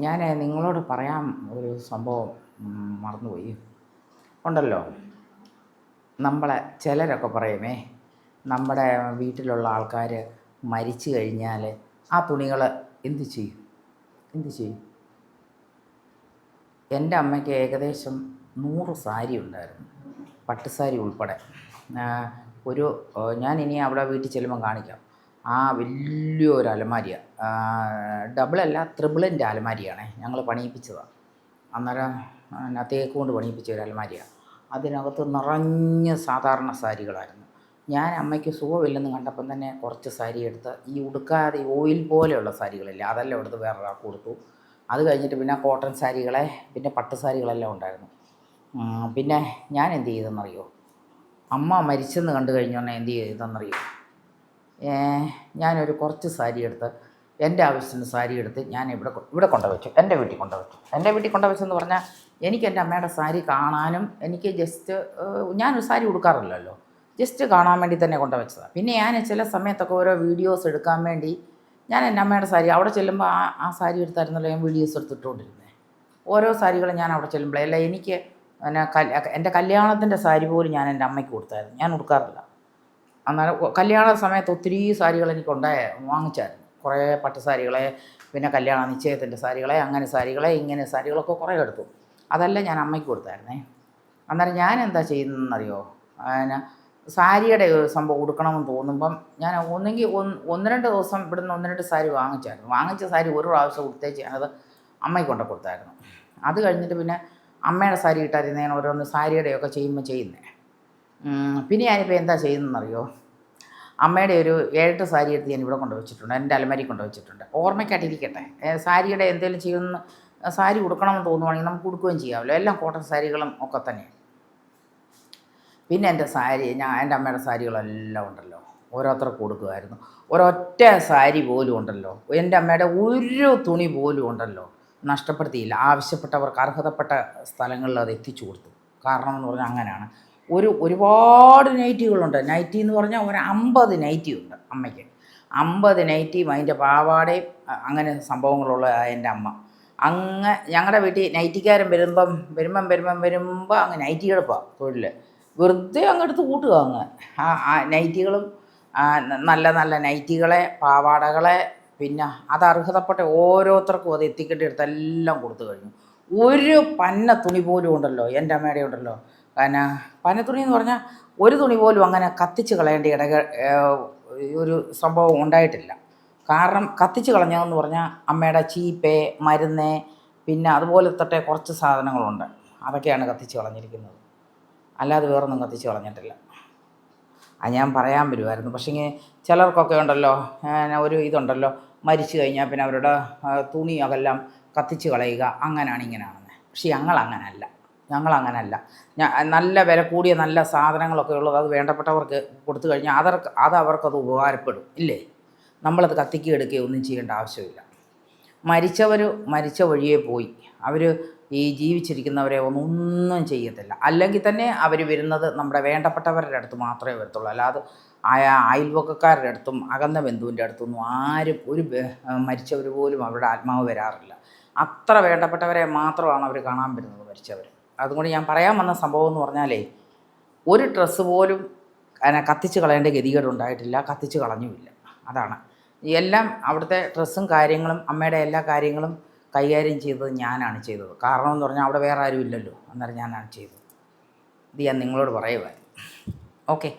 ഞാൻ നിങ്ങളോട് പറയാൻ ഒരു സംഭവം മറന്നുപോയി. ഉണ്ടല്ലോ, നമ്മളെ ചിലരൊക്കെ പറയുമേ, നമ്മുടെ വീട്ടിലുള്ള ആൾക്കാർ മരിച്ചു കഴിഞ്ഞാൽ ആ തുണികൾ എന്ത് ചെയ്യും? എന്ത് ചെയ്യും? എൻ്റെ അമ്മയ്ക്ക് ഏകദേശം 100 സാരി ഉണ്ടായിരുന്നു, പട്ടുസാരി ഉൾപ്പെടെ. ഒരു ഞാനിനി അവിടെ വീട്ടിൽ ചെല്ലുമ്പം കാണിക്കാം. ആ വലിയൊരു അലമാരിയാണ്, ഡബിളല്ല ത്രിബിളിൻ്റെ അലമാരിയാണേ. ഞങ്ങൾ പണിയിപ്പിച്ചതാണ്. അന്നേരം തേക്ക് കൊണ്ട് പണിയിപ്പിച്ച ഒരു അലമാരിയാണ്. അതിനകത്ത് നിറഞ്ഞ സാധാരണ സാരികളായിരുന്നു. ഞാൻ അമ്മയ്ക്ക് സുഖമില്ലെന്ന് കണ്ടപ്പം തന്നെ കുറച്ച് സാരി എടുത്ത് ഈ ഉടുക്കാതെ ഓയിൽ പോലെയുള്ള സാരികളില്ല, അതെല്ലാം എടുത്ത് വേറൊരാൾക്ക് കൊടുത്തു. അത് കഴിഞ്ഞിട്ട് പിന്നെ കോട്ടൺ സാരികളെ, പിന്നെ പട്ട് സാരികളെല്ലാം ഉണ്ടായിരുന്നു. പിന്നെ ഞാൻ എന്ത് ചെയ്തെന്നറിയോ? അമ്മ മരിച്ചെന്ന് കണ്ടു കഴിഞ്ഞോന്നെ എന്ത് ചെയ്തെന്നറിയോ? ഞാനൊരു കുറച്ച് സാരി എടുത്ത്, എൻ്റെ ആവശ്യത്തിന് സാരി എടുത്ത് ഞാൻ ഇവിടെ കൊണ്ടുവച്ചു, എൻ്റെ വീട്ടിൽ കൊണ്ടുവച്ചു. എൻ്റെ വീട്ടിൽ കൊണ്ടുവച്ചെന്ന് പറഞ്ഞാൽ എനിക്ക് എൻ്റെ അമ്മയുടെ സാരി കാണാനും, എനിക്ക് ജസ്റ്റ് ഞാനൊരു സാരി ഉടുക്കാറില്ലല്ലോ, ജസ്റ്റ് കാണാൻ വേണ്ടി തന്നെ കൊണ്ടുവച്ചതാണ്. പിന്നെ ഞാൻ ചില സമയത്തൊക്കെ ഓരോ വീഡിയോസ് എടുക്കാൻ വേണ്ടി ഞാൻ എൻ്റെ അമ്മയുടെ സാരി അവിടെ ചെല്ലുമ്പോൾ ആ സാരി എടുത്തായിരുന്നല്ലോ ഞാൻ വീഡിയോസ് എടുത്തിട്ടുകൊണ്ടിരുന്നത്. ഓരോ സാരികളും ഞാൻ അവിടെ ചെല്ലുമ്പോഴല്ല എനിക്ക് എൻ്റെ കല്യാണത്തിൻ്റെ സാരി പോലും ഞാൻ എൻ്റെ അമ്മയ്ക്ക് കൊടുത്തായിരുന്നു, ഞാൻ ഉടുക്കാറില്ല. അന്നേരം കല്യാണ സമയത്ത് ഒത്തിരി സാരികൾ എനിക്ക് വാങ്ങിച്ചായിരുന്നു. കുറേ പട്ട് സാരികളെ, പിന്നെ കല്യാണ നിശ്ചയത്തിൻ്റെ സാരികളെ, അങ്ങനെ സാരികളെ, ഇങ്ങനെ സാരികളൊക്കെ കുറേ എടുത്തു. അതെല്ലാം ഞാൻ അമ്മയ്ക്ക് കൊടുത്തായിരുന്നേ. അന്നേരം ഞാൻ എന്താ ചെയ്യുന്നതെന്നറിയോ? പിന്നെ സാരിയുടെ ഒരു സംഭവം ഉടുക്കണമെന്ന് തോന്നുമ്പം ഞാൻ ഒന്നെങ്കിൽ 1-2 ദിവസം ഇവിടുന്ന് 1-2 സാരി വാങ്ങിച്ചായിരുന്നു. വാങ്ങിച്ച സാരി ഒരു പ്രാവശ്യം ഉടുത്തേച്ച് ഞാനത് അമ്മയ്ക്ക് കൊണ്ട് കൊടുത്തായിരുന്നു. അത് കഴിഞ്ഞിട്ട് പിന്നെ അമ്മയുടെ സാരി ഇട്ടായിരുന്നു ഞാൻ ഓരോന്ന് സാരിയുടെയൊക്കെ ചെയ്യുമ്പോൾ ചെയ്യുന്നത്. പിന്നെ ഞാനിപ്പോൾ എന്താ ചെയ്യുന്നതെന്നറിയോ? അമ്മയുടെ ഒരു 7-8 സാരി എടുത്ത് ഞാൻ ഇവിടെ കൊണ്ടുവച്ചിട്ടുണ്ട്, എൻ്റെ അലമാരി കൊണ്ടുവച്ചിട്ടുണ്ട്. ഓർമ്മയ്ക്കായിട്ടിരിക്കട്ടെ. സാരിയുടെ എന്തെങ്കിലും ചെയ്യുന്ന സാരി ഉടുക്കണമെന്ന് തോന്നുവാണെങ്കിൽ നമുക്ക് ഉടുക്കുകയും ചെയ്യാമല്ലോ. എല്ലാം കോട്ടൺ സാരികളും ഒക്കെ തന്നെ. പിന്നെ എൻ്റെ എൻ്റെ അമ്മയുടെ സാരികളെല്ലാം ഉണ്ടല്ലോ, ഓരോരുത്തർക്ക് കൊടുക്കുമായിരുന്നു. ഒരൊറ്റ സാരി പോലും ഉണ്ടല്ലോ, എൻ്റെ അമ്മയുടെ ഒരു തുണി പോലും ഉണ്ടല്ലോ നഷ്ടപ്പെടുത്തിയില്ല. ആവശ്യപ്പെട്ടവർക്ക് അർഹതപ്പെട്ട സ്ഥലങ്ങളിൽ അത് എത്തിച്ചു കൊടുത്തു. കാരണം എന്ന് പറഞ്ഞാൽ അങ്ങനെയാണ്. ഒരുപാട് നൈറ്റികളുണ്ട്. നൈറ്റി എന്ന് പറഞ്ഞാൽ ഒരു 50 നൈറ്റി ഉണ്ട് അമ്മയ്ക്ക്. 50 നൈറ്റിയും അതിൻ്റെ പാവാടയും അങ്ങനെ സംഭവങ്ങളുള്ള എൻ്റെ അമ്മ. ഞങ്ങളുടെ വീട്ടിൽ നൈറ്റിക്കാരൻ വരുമ്പം അങ്ങ് നൈറ്റി കിടപ്പാണ് തൊഴിൽ. വെറുതെ അങ്ങെടുത്ത് കൂട്ടുക അങ്ങ് ആ നൈറ്റികളും, നല്ല നല്ല നൈറ്റികളെ, പാവാടകളെ, പിന്നെ അത് അർഹതപ്പെട്ട ഓരോരുത്തർക്കും അത് എത്തിക്കേണ്ടിടത്തെല്ലാം കൊടുത്തു കഴിഞ്ഞു. ഒരു പന്ന തുണി പോലും ഉണ്ടല്ലോ എൻ്റെ അമ്മയുടെ ഉണ്ടല്ലോ, പിന്നെ പന്നത്തുണി എന്ന് പറഞ്ഞാൽ ഒരു തുണി പോലും അങ്ങനെ കത്തിച്ച് കളയേണ്ട ഒരു സംഭവം ഉണ്ടായിട്ടില്ല. കാരണം കത്തിച്ച് കളഞ്ഞതെന്ന് പറഞ്ഞാൽ അമ്മയുടെ ചീപ്പ്, മരുന്ന്, പിന്നെ അതുപോലത്തെ കുറച്ച് സാധനങ്ങളുണ്ട്, അതൊക്കെയാണ് കത്തിച്ച് കളഞ്ഞിരിക്കുന്നത്. അല്ലാതെ വേറൊന്നും കത്തിച്ച് കളഞ്ഞിട്ടില്ല. അത് ഞാൻ പറയാൻ വരുമായിരുന്നു. പക്ഷേ ചിലർക്കൊക്കെ ഉണ്ടല്ലോ ഒരു ഇതുണ്ടല്ലോ, മരിച്ചു കഴിഞ്ഞാൽ പിന്നെ അവരുടെ തുണി അതെല്ലാം കത്തിച്ച് കളയുക, അങ്ങനെയാണ് ഇങ്ങനെയാണെന്ന്. പക്ഷേ ഞങ്ങളങ്ങനല്ല. നല്ല വില കൂടിയ നല്ല സാധനങ്ങളൊക്കെ ഉള്ളത് അത് വേണ്ടപ്പെട്ടവർക്ക് കൊടുത്തു കഴിഞ്ഞാൽ അവർക്കത് ഉപകാരപ്പെടും ഇല്ലേ? നമ്മളത് കത്തിക്കുകയോ എടുക്കുകയോ ഒന്നും ചെയ്യേണ്ട ആവശ്യമില്ല. മരിച്ച വഴിയേ പോയി. അവർ ഈ ജീവിച്ചിരിക്കുന്നവരെ ഒന്നും ചെയ്യത്തില്ല. അല്ലെങ്കിൽ തന്നെ അവർ വരുന്നത് നമ്മുടെ വേണ്ടപ്പെട്ടവരുടെ അടുത്ത് മാത്രമേ വരത്തുള്ളൂ. അല്ലാതെ അയൽവക്കക്കാരുടെ അടുത്തും അകന്ന ബന്ധുവിൻ്റെ അടുത്തൊന്നും ആരും മരിച്ചവർ പോലും അവരുടെ ആത്മാവ് വരാറില്ല. അത്ര വേണ്ടപ്പെട്ടവരെ മാത്രമാണ് അവർ കാണാൻ വരുന്നത്, മരിച്ചവർ. അതുകൊണ്ട് ഞാൻ പറയാൻ വന്ന സംഭവം എന്ന് പറഞ്ഞാലേ, ഒരു ഡ്രസ്സ് പോലും കത്തിച്ച് കളയേണ്ട ഗതികേടുണ്ടായിട്ടില്ല, കത്തിച്ച് കളഞ്ഞുമില്ല. അതാണ് എല്ലാം. അവിടുത്തെ ഡ്രസ്സും കാര്യങ്ങളും അമ്മയുടെ എല്ലാ കാര്യങ്ങളും കൈകാര്യം ചെയ്തത് ഞാനാണ് ചെയ്തത്. കാരണം എന്ന് പറഞ്ഞാൽ അവിടെ വേറെ ആരും ഇല്ലല്ലോ, അന്നേരം ഞാനാണ് ചെയ്തത്. ഇത് ഞാൻ നിങ്ങളോട് പറയുവായിരുന്നു. ഓക്കെ.